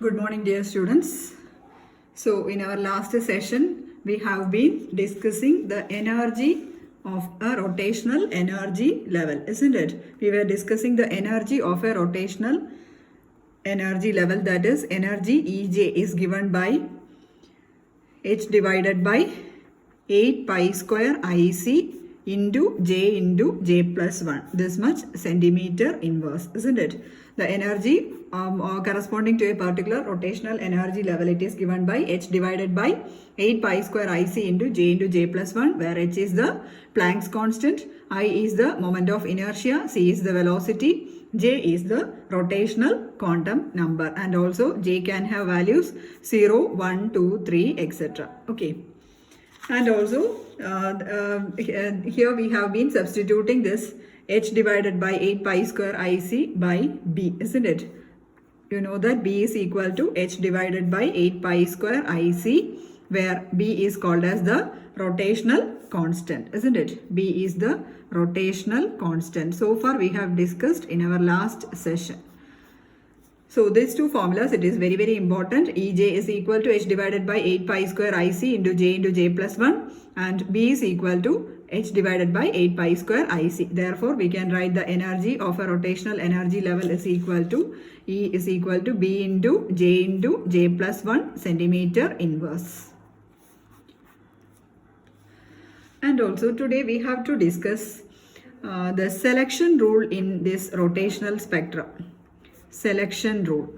Good morning, dear students. So, in our last session, we have been discussing the energy of a rotational energy level, isn't it? We were discussing the energy of a rotational energy level, that is, energy EJ is given by H divided by 8 pi square IC into J plus 1. This much centimeter inverse, isn't it? The energy corresponding to a particular rotational energy level, it is given by H divided by 8 pi square IC into J plus 1, where H is the Planck's constant, I is the moment of inertia, C is the velocity, J is the rotational quantum number, and also J can have values 0, 1, 2, 3, etc. Okay. And also here we have been substituting this H divided by 8 pi square IC by B, isn't it? You know that B is equal to H divided by 8 pi square IC, where B is called as the rotational constant, isn't it? B is the rotational constant. So far we have discussed in our last session. So these two formulas, it is very, very important. EJ is equal to H divided by 8 pi square IC into J plus 1, and B is equal to H divided by 8 pi square IC. Therefore, we can write the energy of a rotational energy level is equal to E is equal to B into J plus 1 centimeter inverse. And also today we have to discuss the selection rule in this rotational spectrum. Selection rule.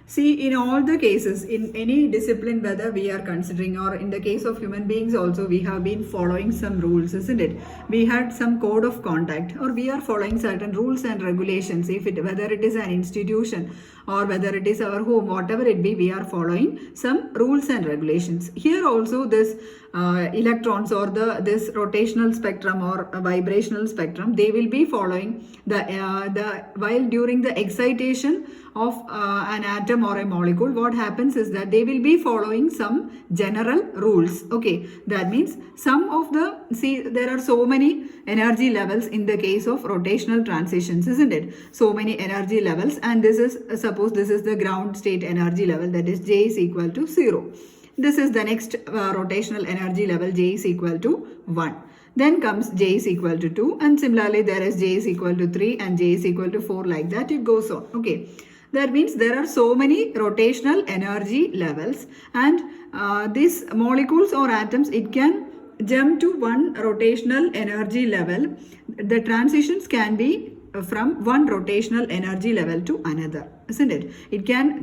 See, in all the cases, in any discipline whether we are considering, or in the case of human beings also, we have been following some rules, isn't it? We had some code of conduct, or we are following certain rules and regulations. Whether it is an institution or whether it is our home, whatever it be, we are following some rules and regulations. Here also this electrons or this rotational spectrum or vibrational spectrum, they will be following while during the excitation of an atom or a molecule, what happens is that they will be following some general rules. Okay, that means some of there are so many energy levels in the case of rotational transitions, isn't it? So many energy levels, and this is suppose this is the ground state energy level, that is J is equal to 0. This is the next rotational energy level, J is equal to 1. Then comes J is equal to 2, and similarly there is J is equal to 3 and J is equal to 4, like that it goes on. Okay. That means there are so many rotational energy levels, and these molecules or atoms, it can jump to one rotational energy level. The transitions can be from one rotational energy level to another, isn't it? It can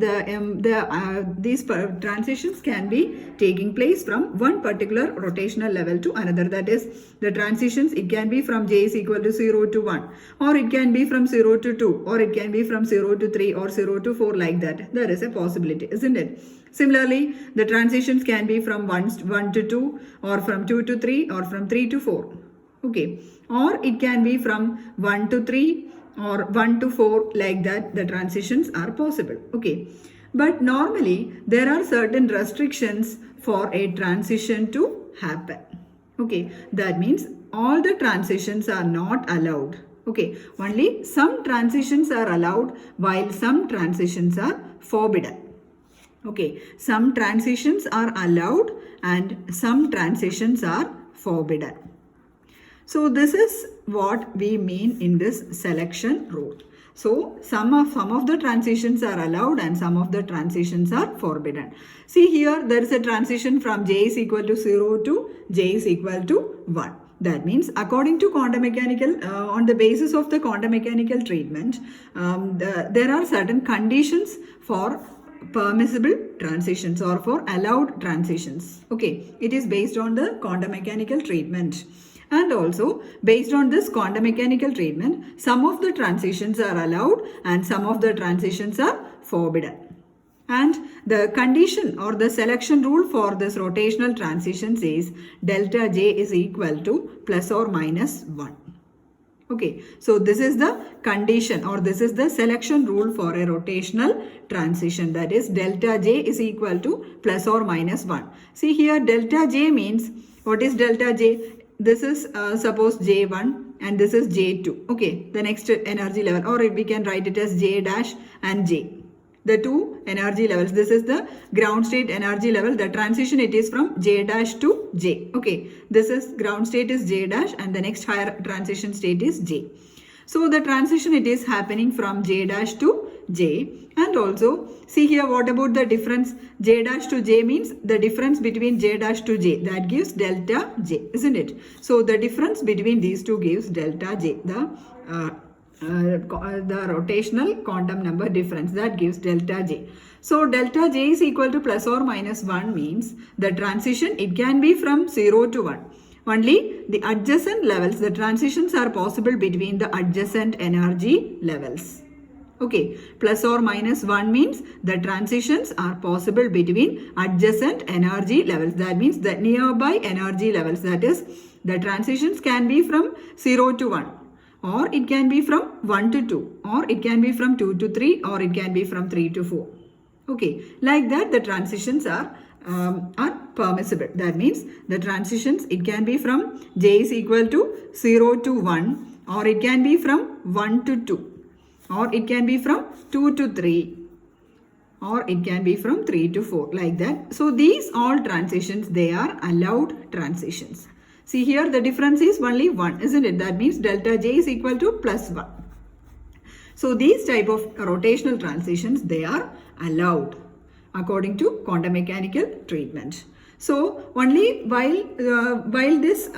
these transitions can be taking place from one particular rotational level to another. That is, the transitions, it can be from J is equal to 0 to 1, or it can be from 0 to 2, or it can be from 0 to 3 or 0 to 4, like that. There is a possibility, isn't it? Similarly, the transitions can be from 1 to 2, or from 2 to 3, or from 3 to 4. Okay, or it can be from 1 to 3 or 1 to 4, like that. The transitions are possible. Okay, but normally there are certain restrictions for a transition to happen. Okay, that means all the transitions are not allowed. Okay, only some transitions are allowed while some transitions are forbidden. Okay, some transitions are allowed and some transitions are forbidden. So this is what we mean in this selection rule. So some of the transitions are allowed and some of the transitions are forbidden. See, here there is a transition from J is equal to 0 to J is equal to 1. That means according to quantum mechanical, on the basis of the quantum mechanical treatment, there are certain conditions for permissible transitions or for allowed transitions. Okay, it is based on the quantum mechanical treatment. And also, based on this quantum mechanical treatment, some of the transitions are allowed and some of the transitions are forbidden. And the condition or the selection rule for this rotational transition says delta J is equal to plus or minus 1. Okay, so this is the condition or this is the selection rule for a rotational transition, that is delta J is equal to plus or minus 1. See, here delta J means, what is delta J? This is suppose J1 and this is J2. Okay, the next energy level, or we can write it as J dash and J. the two energy levels. This is the ground state energy level. The transition, it is from J dash to J. Okay, this is ground state is J dash and the next higher transition state is J. So the transition, it is happening from J dash to J. And also see here, what about the difference? J dash to J means the difference between J dash to J, that gives delta J, isn't it? So the difference between these two gives delta J, the rotational quantum number difference, that gives delta J. So delta J is equal to plus or minus 1 means the transition, it can be from 0 to 1. Only the adjacent levels, the transitions are possible between the adjacent energy levels. Okay, plus or minus 1 means the transitions are possible between adjacent energy levels. That means the nearby energy levels. That is, the transitions can be from 0 to 1. Or it can be from 1 to 2. Or it can be from 2 to 3. Or it can be from 3 to 4. Okay, like that the transitions are permissible. That means the transitions, it can be from J is equal to 0 to 1, or it can be from 1 to 2, or it can be from 2 to 3, or it can be from 3 to 4, like that. So these all transitions, they are allowed transitions. See here, the difference is only 1, isn't it? That means delta J is equal to plus 1. So these type of rotational transitions, they are allowed according to quantum mechanical treatment. So only while this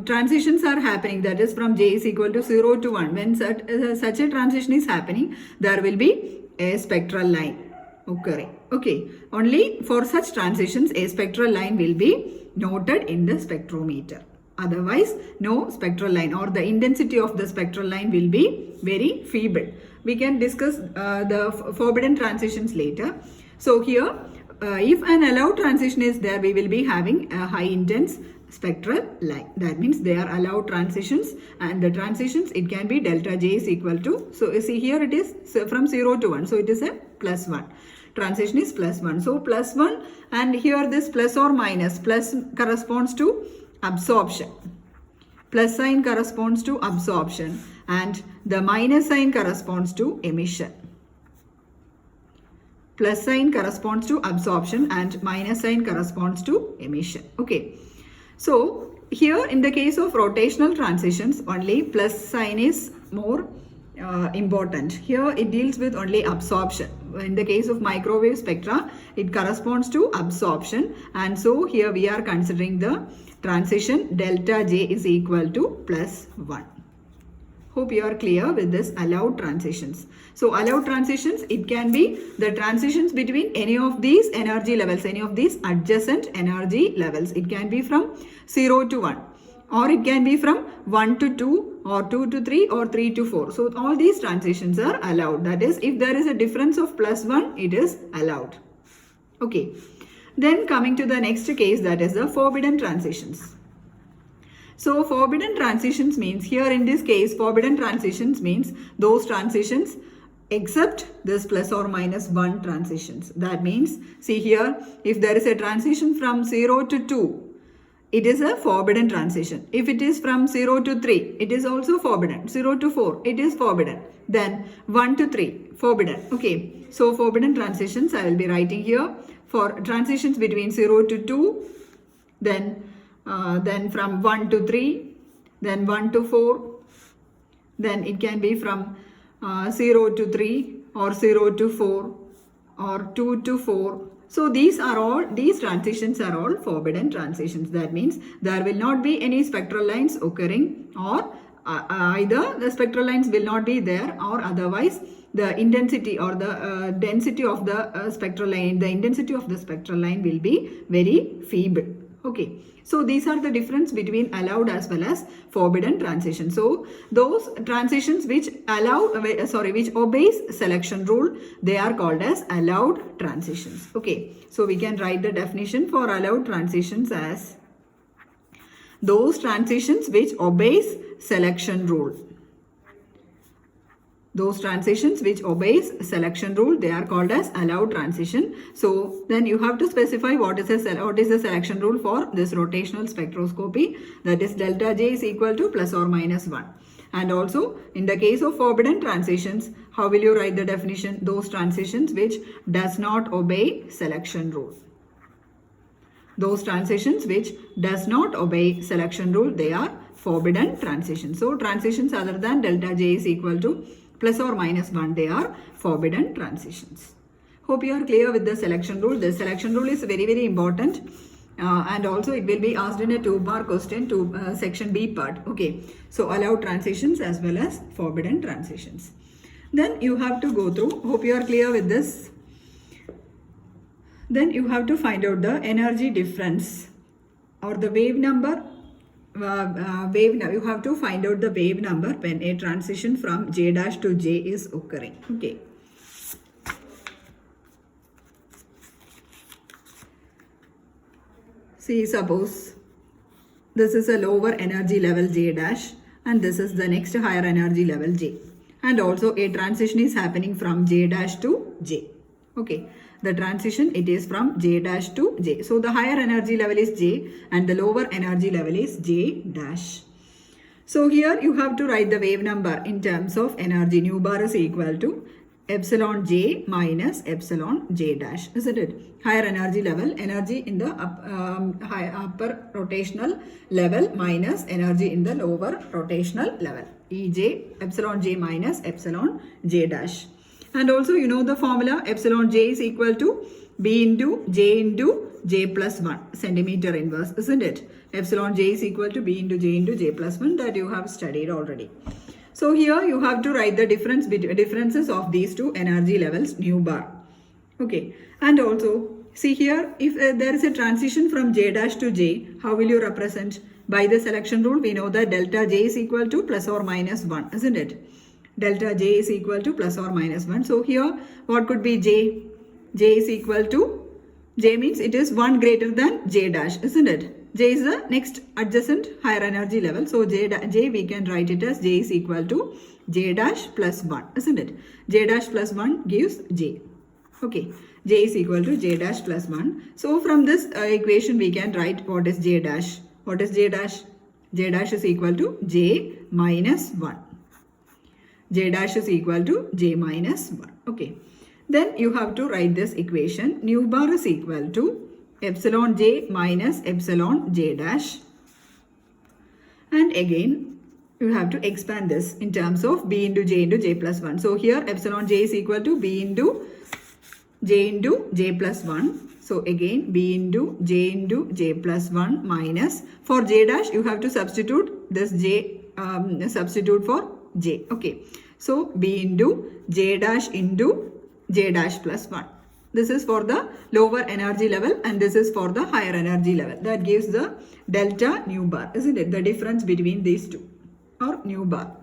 transitions are happening, that is from J is equal to 0 to 1, when such a transition is happening, there will be a spectral line occurring. Okay, only for such transitions a spectral line will be noted in the spectrometer. Otherwise, no spectral line, or the intensity of the spectral line will be very feeble. We can discuss the forbidden transitions later. So here, if an allowed transition is there, we will be having a high intense spectral line. That means they are allowed transitions, and the transitions, it can be delta J is equal to, so you see here it is from 0 to 1. So it is a plus 1. Transition is plus 1. So plus 1, and here this plus or minus, plus corresponds to absorption. Plus sign corresponds to absorption, and the minus sign corresponds to emission. Plus sign corresponds to absorption and minus sign corresponds to emission. Okay. So here in the case of rotational transitions, only plus sign is more important. Here it deals with only absorption. In the case of microwave spectra, it corresponds to absorption, and so here we are considering the transition delta J is equal to plus 1. Hope you are clear with this allowed transitions. So allowed transitions, it can be the transitions between any of these energy levels, any of these adjacent energy levels. It can be from 0 to 1, or it can be from 1 to 2, or 2 to 3, or 3 to 4. So all these transitions are allowed. That is, if there is a difference of plus 1, it is allowed. Okay. Then coming to the next case, that is the forbidden transitions. So forbidden transitions means, here in this case, forbidden transitions means those transitions except this plus or minus 1 transitions. That means, see here, if there is a transition from 0 to 2, it is a forbidden transition. If it is from 0 to 3, it is also forbidden. 0 to 4, it is forbidden. Then 1 to 3, forbidden. Okay, so forbidden transitions I will be writing here. For transitions between 0 to 2, then from 1 to 3, then 1 to 4, then it can be from 0 to 3, or 0 to 4, or 2 to 4. So these transitions are all forbidden transitions. That means there will not be any spectral lines occurring, or either the spectral lines will not be there, or otherwise the intensity or the density of the spectral line, the intensity of the spectral line will be very feeble. Okay, so these are the difference between allowed as well as forbidden transition. So those transitions which which obeys selection rule, they are called as allowed transitions. Okay, so we can write the definition for allowed transitions as those transitions which obeys selection rule. Those transitions which obeys selection rule, they are called as allowed transition. So then you have to specify what is the selection rule for this rotational spectroscopy. That is delta J is equal to plus or minus 1. And also in the case of forbidden transitions, how will you write the definition? Those transitions which does not obey selection rule. Those transitions which does not obey selection rule, they are forbidden transitions. So transitions other than delta J is equal to plus or minus 1, they are forbidden transitions. Hope you are clear with the selection rule. The selection rule is very, very important. And also it will be asked in a 2-bar question to section B part. Okay, so allowed transitions as well as forbidden transitions. Then you have to go through, hope you are clear with this. Then you have to find out the energy difference or the wave number. You have to find out the wave number when a transition from J dash to J is occurring. Okay. See, suppose this is a lower energy level J dash and this is the next higher energy level J. And also a transition is happening from J dash to J. Okay, the transition, it is from J dash to J. So the higher energy level is J and the lower energy level is J dash. So here you have to write the wave number in terms of energy. Nu bar is equal to epsilon J minus epsilon J dash, isn't it? Higher energy level, energy in the upper rotational level minus energy in the lower rotational level. Ej, epsilon J minus epsilon J dash. And also you know the formula, epsilon J is equal to B into J plus 1 centimeter inverse, isn't it? Epsilon J is equal to B into J plus 1, that you have studied already. So here you have to write the differences of these two energy levels, nu bar. Okay, and also see here, if there is a transition from J dash to J, how will you represent? By the selection rule, we know that delta J is equal to plus or minus 1, isn't it? Delta J is equal to plus or minus 1. So here, what could be J? J is equal to, J means it is 1 greater than J dash, isn't it? J is the next adjacent higher energy level. So J we can write it as J is equal to J dash plus 1, isn't it? J dash plus 1 gives J. Okay, J is equal to J dash plus 1. So from this equation we can write what is J dash. What is J dash? J dash is equal to J minus 1. J dash is equal to J minus 1. Okay. Then you have to write this equation. Nu bar is equal to epsilon J minus epsilon J dash. And again, you have to expand this in terms of B into J plus 1. So here epsilon J is equal to B into J plus 1. So again B into J plus 1 minus, for J dash you have to substitute this J, substitute for J. Okay. So B into J dash plus 1. This is for the lower energy level and this is for the higher energy level. That gives the delta nu bar, isn't it? The difference between these two, or nu bar.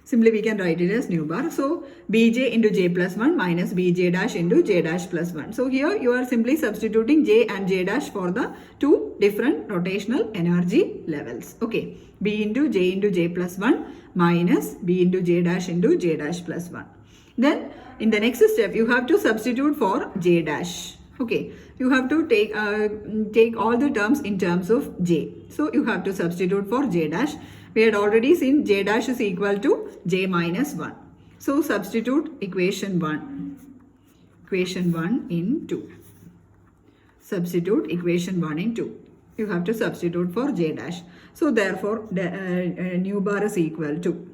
Simply we can write it as nu bar. So Bj into J plus 1 minus Bj dash into J dash plus 1. So here you are simply substituting J and J dash for the two different rotational energy levels. Okay. B into J plus 1 minus B into J dash plus 1. Then in the next step you have to substitute for J dash. Okay, you have to take all the terms in terms of J. So you have to substitute for J dash. We had already seen J dash is equal to J minus 1. So substitute equation 1 in 2. Substitute equation 1 in 2. You have to substitute for J dash. So therefore nu bar is equal to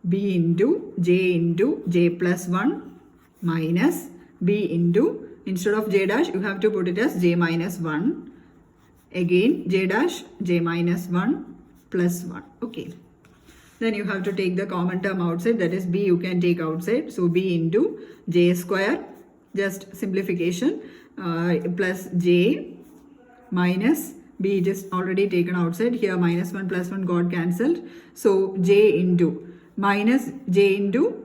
B into J plus 1 minus B into, instead of J dash you have to put it as J minus 1, again J dash J minus 1 plus 1. Okay. Then you have to take the common term outside, that is B you can take outside. So B into J square, just simplification, plus J minus B just already taken outside. Here minus 1 plus 1 got cancelled. So J into minus J into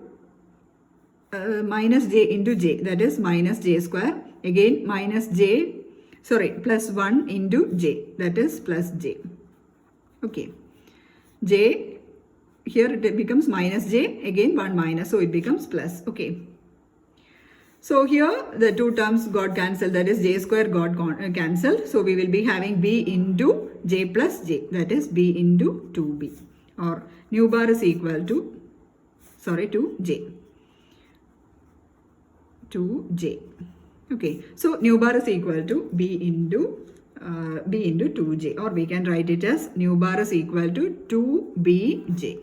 J, that is minus J square. Again plus 1 into J, that is plus J. Okay. J, here it becomes minus J, again 1 minus, so it becomes plus. Okay. So here the two terms got cancelled, that is j square got cancelled. So we will be having b into j plus j, that is b into 2b, or nu bar is equal to, to j. Okay, so nu bar is equal to b into 2j, or we can write it as nu bar is equal to 2bj.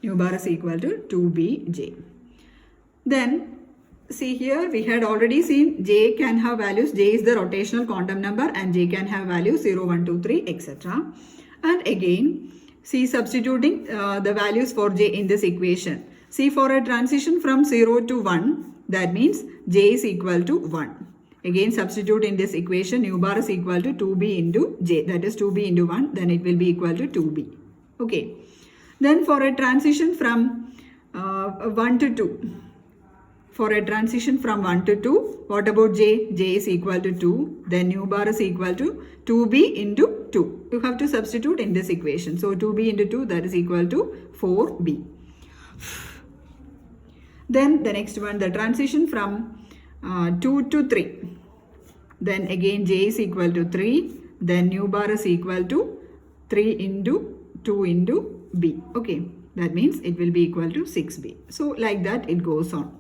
Nu bar is equal to 2bj. Then see here, we had already seen j can have values, j is the rotational quantum number, and j can have values 0, 1, 2, 3, etc. And again, see, substituting the values for j in this equation. See, for a transition from 0 to 1, that means j is equal to 1. Again, substitute in this equation, nu bar is equal to 2b into j, that is 2b into 1, then it will be equal to 2b. Okay. Then for a transition from 1 to 2, for a transition from 1 to 2, what about j? J is equal to 2. Then nu bar is equal to 2b into 2. You have to substitute in this equation. So 2b into 2, that is equal to 4b. Then the next one, the transition from 2 to 3. Then again j is equal to 3. Then nu bar is equal to 3 into 2 into b. Okay, that means it will be equal to 6b. So like that it goes on.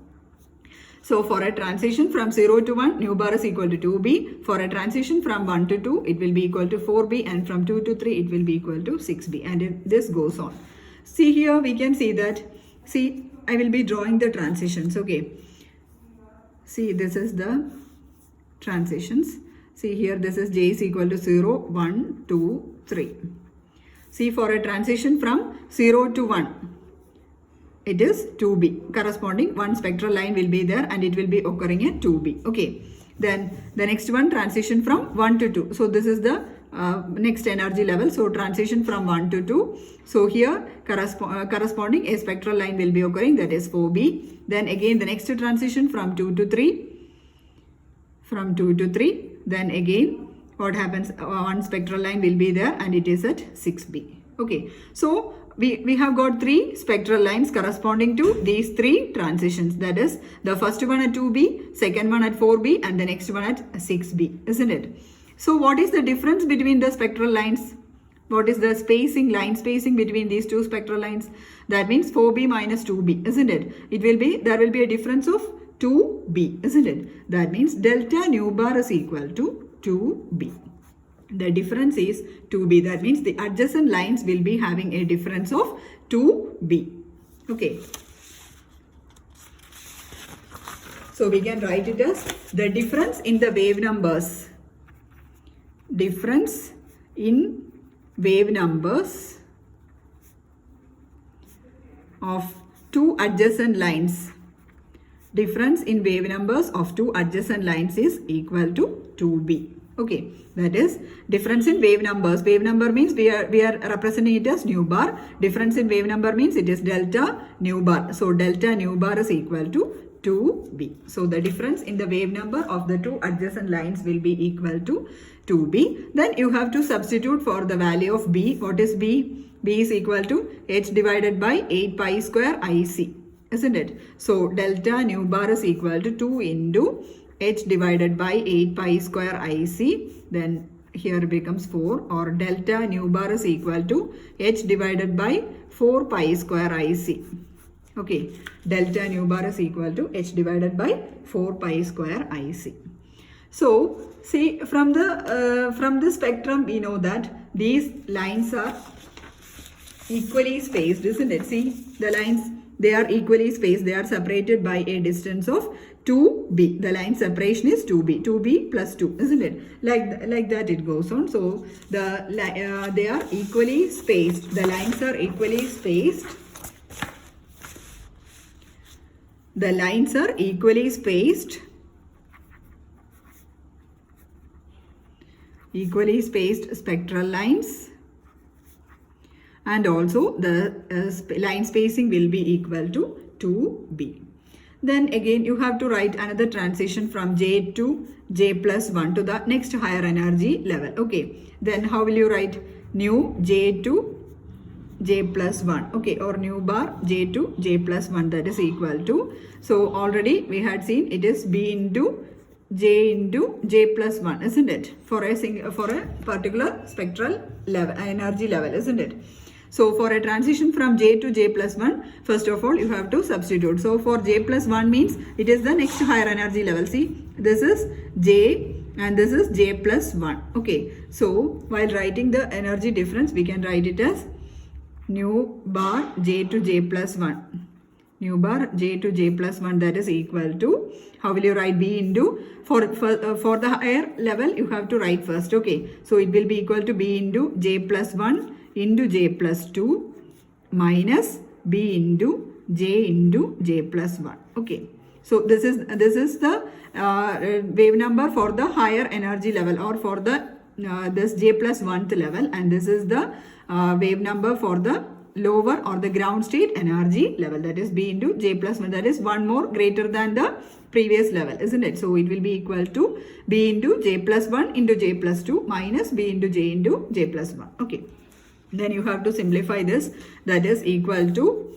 So for a transition from 0 to 1, nu bar is equal to 2b. For a transition from 1 to 2, it will be equal to 4b. And from 2 to 3, it will be equal to 6b. And this goes on. See here, we can see that. See, I will be drawing the transitions. Okay. See, this is the transitions. See here, this is j is equal to 0, 1, 2, 3. See, for a transition from 0 to 1, it is 2b. Corresponding one spectral line will be there and it will be occurring at 2b. Okay. Then the next one, transition from 1 to 2. So this is the next energy level. So transition from 1 to 2. So here corresponding a spectral line will be occurring, that is 4b. Then again the next transition from 2 to 3. From 2 to 3. Then again what happens? One spectral line will be there and it is at 6b. Okay. So we have got 3 spectral lines corresponding to these 3 transitions. That is the first one at 2b, second one at 4b, and the next one at 6b, isn't it? So what is the difference between the spectral lines? What is the spacing, line spacing between these 2 spectral lines? That means 4b minus 2b, isn't it? There will be a difference of 2b, isn't it? That means delta nu bar is equal to 2b. The difference is 2b. That means the adjacent lines will be having a difference of 2b. Okay. So we can write it as the difference in the wave numbers. Difference in wave numbers of 2 adjacent lines. Difference in wave numbers of 2 adjacent lines is equal to 2b. Okay, that is difference in wave numbers. Wave number means we are representing it as nu bar. Difference in wave number means it is delta nu bar. So delta nu bar is equal to 2b. So the difference in the wave number of the 2 adjacent lines will be equal to 2b. Then you have to substitute for the value of b. What is b? B is equal to h divided by 8 pi square IC, isn't it? So delta nu bar is equal to 2 into h divided by 8 pi square IC. Then here becomes 4, or delta nu bar is equal to h divided by 4 pi square IC. Okay, delta nu bar is equal to h divided by 4 pi square IC. So see, from the spectrum we know that these lines are equally spaced, isn't it? See, the lines, they are equally spaced. They are separated by a distance of 2b. The line separation is 2b plus 2, isn't it? Like that it goes on. So they are equally spaced. The lines are equally spaced. The lines are equally spaced. Equally spaced spectral lines. And also the line spacing will be equal to 2b. Then again you have to write another transition from j to j plus 1 to the next higher energy level. Okay, then how will you write? Nu j to j plus 1, okay, or nu bar j to j plus 1, that is equal to, so already we had seen it is b into j plus 1, isn't it, for a particular spectral level, energy level, isn't it? So for a transition from j to j plus 1, first of all you have to substitute. So for j plus 1 means it is the next higher energy level. See, this is j and this is j plus 1. Okay, so while writing the energy difference, we can write it as nu bar j to j plus 1. Nu bar j to j plus 1, that is equal to, how will you write b into, for the higher level you have to write first. Okay, so it will be equal to b into j plus 1 into j plus 2 minus b into j plus 1. Okay, so this is the wave number for the higher energy level, or for the this j plus 1th level, and this is the wave number for the lower or the ground state energy level, that is b into j plus 1, that is one more greater than the previous level, isn't it? So it will be equal to b into j plus 1 into j plus 2 minus b into j plus 1. Okay, then you have to simplify this, that is equal to,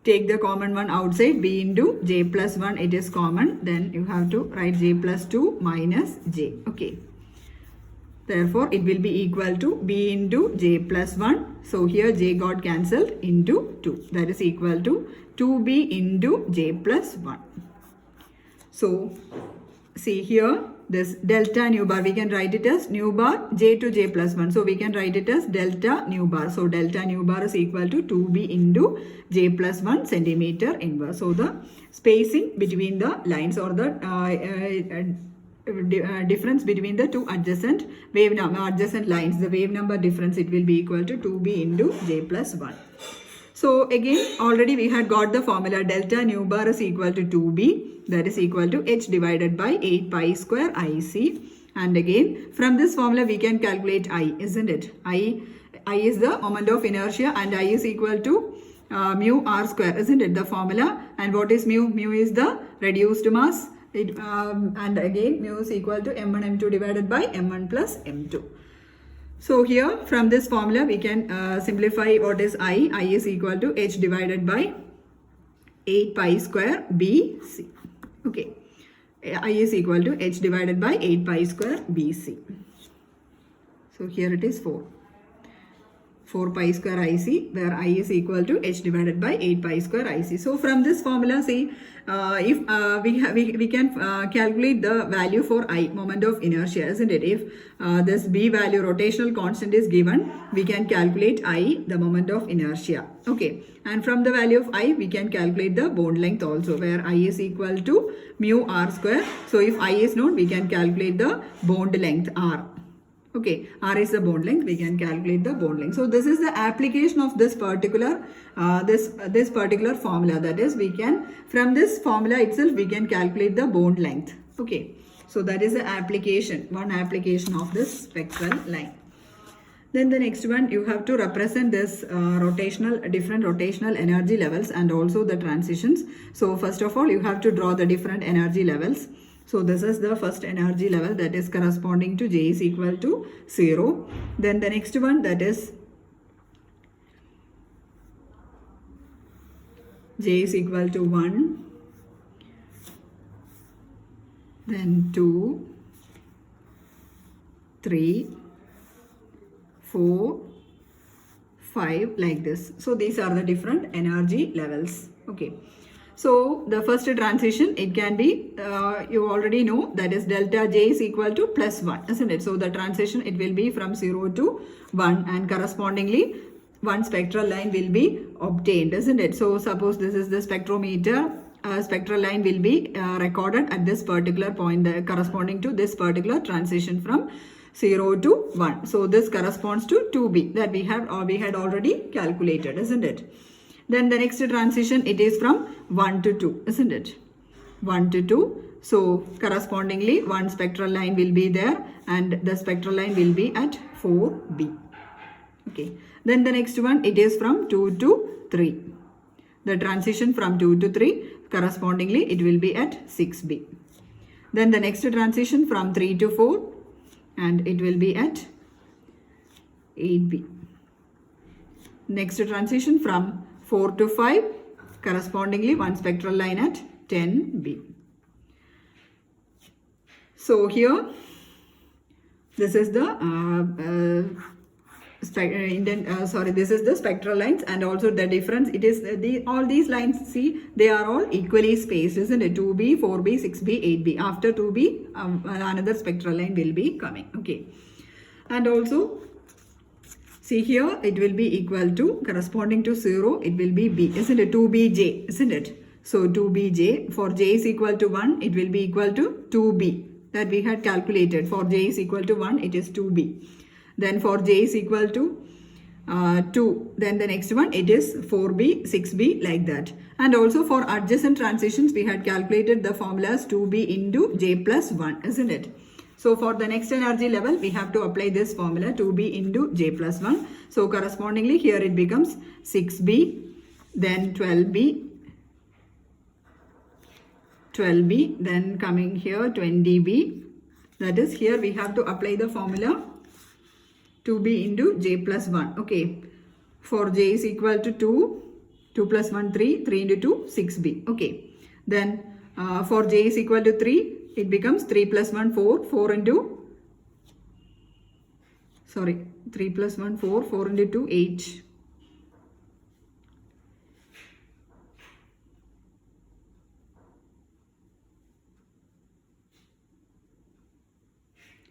take the common one outside, b into j plus 1, it is common, then you have to write j plus 2 minus j. Okay, therefore it will be equal to b into j plus 1. So here j got cancelled into 2, that is equal to 2b into j plus 1. So see here, this delta nu bar, we can write it as nu bar j to j plus 1. So we can write it as delta nu bar. So delta nu bar is equal to 2b into j plus 1 centimeter inverse. So the spacing between the lines, or the difference between the two adjacent lines, the wave number difference, it will be equal to 2b into j plus 1. So again, already we had got the formula, delta nu bar is equal to 2b, that is equal to h divided by 8 pi square IC. And again, from this formula we can calculate I, isn't it? I is the moment of inertia, and I is equal to mu r square, isn't it, the formula? And what is mu? Mu is the reduced mass. And again, mu is equal to m1 m2 divided by m1 plus m2. So here from this formula we can simplify what is I. I is equal to h divided by 8 pi square BC. Okay, I is equal to h divided by 8 pi square BC. So here it is 4 pi square IC, where I is equal to h divided by 8 pi square IC. So from this formula, see, if we can calculate the value for I, moment of inertia, isn't it? If this B value, rotational constant, is given, we can calculate I, the moment of inertia. Okay, and from the value of I, we can calculate the bond length also, where I is equal to mu r square. So if I is known, we can calculate the bond length R. Okay, R is the bond length, we can calculate the bond length. So this is the application of this particular this particular formula, that is, we can, from this formula itself, we can calculate the bond length. Okay, so that is the application, one application of this spectral line. Then the next one, you have to represent this different rotational energy levels and also the transitions. So first of all, you have to draw the different energy levels. So this is the first energy level, that is corresponding to J is equal to 0. Then the next one, that is J is equal to 1. Then 2, 3, 4, 5, like this. So these are the different energy levels. Okay. So the first transition, it can be, you already know, that is delta J is equal to plus 1, isn't it? So the transition, it will be from 0 to 1, and correspondingly one spectral line will be obtained, isn't it? So suppose this is the spectrometer, spectral line will be recorded at this particular point, corresponding to this particular transition from 0 to 1. So this corresponds to 2b that we had already calculated, isn't it? Then the next transition, it is from 1 to 2, isn't it? 1 to 2. So correspondingly, one spectral line will be there, and the spectral line will be at 4b. Okay. Then the next one, it is from 2 to 3. The transition from 2 to 3, correspondingly, it will be at 6b. Then the next transition from 3 to 4, and it will be at 8b. Next transition from 4 to 5, correspondingly one spectral line at 10B. So here, this is the this is the spectral lines, and also the difference, it is all these lines, see, they are all equally spaced, isn't it? 2B, 4B, 6B, 8B. After 2B, another spectral line will be coming. Okay. And also, see here, it will be equal to, corresponding to 0, it will be B, isn't it? 2BJ, isn't it? So 2BJ, for J is equal to 1, it will be equal to 2B. That we had calculated. For J is equal to 1, it is 2B. Then for J is equal to 2, then the next one, it is 4B, 6B, like that. And also for adjacent transitions, we had calculated the formulas 2B into J plus 1, isn't it? So for the next energy level, we have to apply this formula 2B into J plus 1. So correspondingly, here it becomes 6B, then 12B, then coming here 20B. That is, here we have to apply the formula 2B into J plus 1. Okay. For J is equal to 2, 2 plus 1, 3, 3 into 2, 6B. Okay. Then for J is equal to 3, it becomes 3 plus 1, 4, 4 into, 3 plus 1, 4, 4 into 2, 8.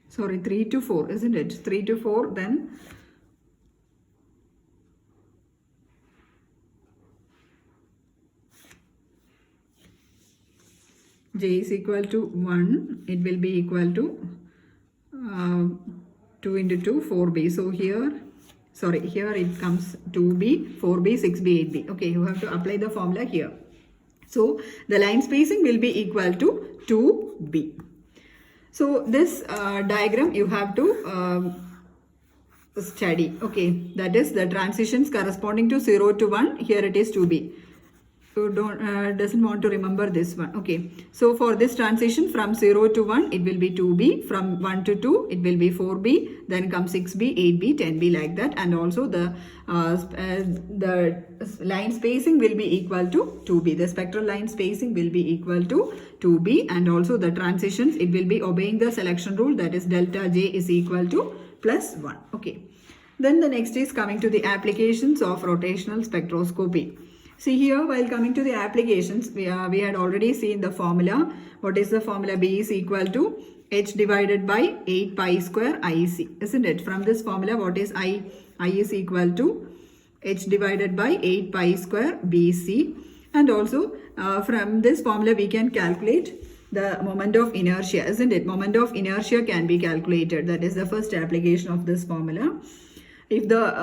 Sorry, 3 to 4, isn't it? 3 to 4, then J is equal to 1, it will be equal to 2 into 2, 4B. So here, here it comes 2B, 4B, 6B, 8B. Okay, you have to apply the formula here. So the line spacing will be equal to 2B. So this diagram you have to study. Okay, that is the transitions corresponding to 0 to 1. Here it is 2B. So doesn't want to remember this one. Okay, so for this transition from 0 to 1, it will be 2B. From 1 to 2, it will be 4B. Then comes 6B, 8B, 10B, like that. And also the line spacing will be equal to 2B. The spectral line spacing will be equal to 2B. And also the transitions, it will be obeying the selection rule, that is delta J is equal to plus 1. Okay. Then the next is coming to the applications of rotational spectroscopy. See here, while coming to the applications, we had already seen the formula. What is the formula? B is equal to H divided by 8 pi square IC, isn't it? From this formula, what is I? I is equal to H divided by 8 pi square BC. And also, from this formula, we can calculate the moment of inertia, isn't it? Moment of inertia can be calculated. That is the first application of this formula. If the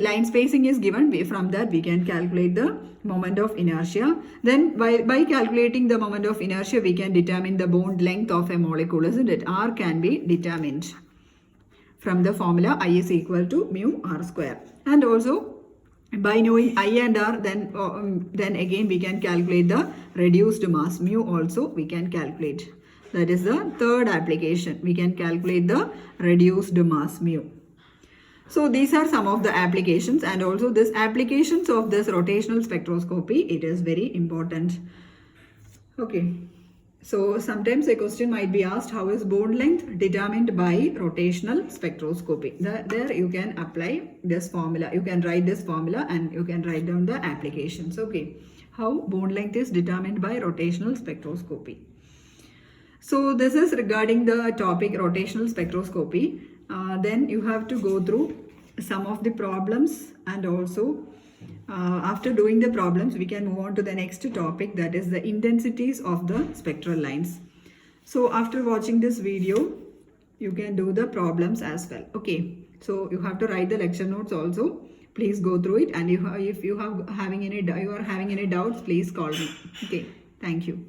line spacing is given, from that we can calculate the moment of inertia. Then by calculating the moment of inertia, we can determine the bond length of a molecule, isn't it? R can be determined from the formula I is equal to mu R square. And also by knowing I and R, then again we can calculate the reduced mass. Mu also we can calculate. That is the third application. We can calculate the reduced mass mu. So these are some of the applications, and also this applications of this rotational spectroscopy, it is very important. Okay. So sometimes a question might be asked, how is bond length determined by rotational spectroscopy? There you can apply this formula. You can write this formula and you can write down the applications. Okay. How bond length is determined by rotational spectroscopy. So this is regarding the topic rotational spectroscopy. Then you have to go through some of the problems, and also after doing the problems we can move on to the next topic, that is the intensities of the spectral lines. So after watching this video you can do the problems as well. Okay, so you have to write the lecture notes also. Please go through it, and if you are having any doubts, please call me. Okay, thank you.